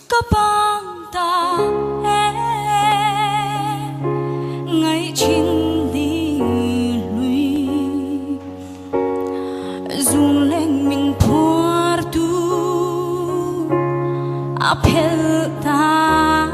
có băng ta ngày chín đi lui dùng lên mình phua tu apel ta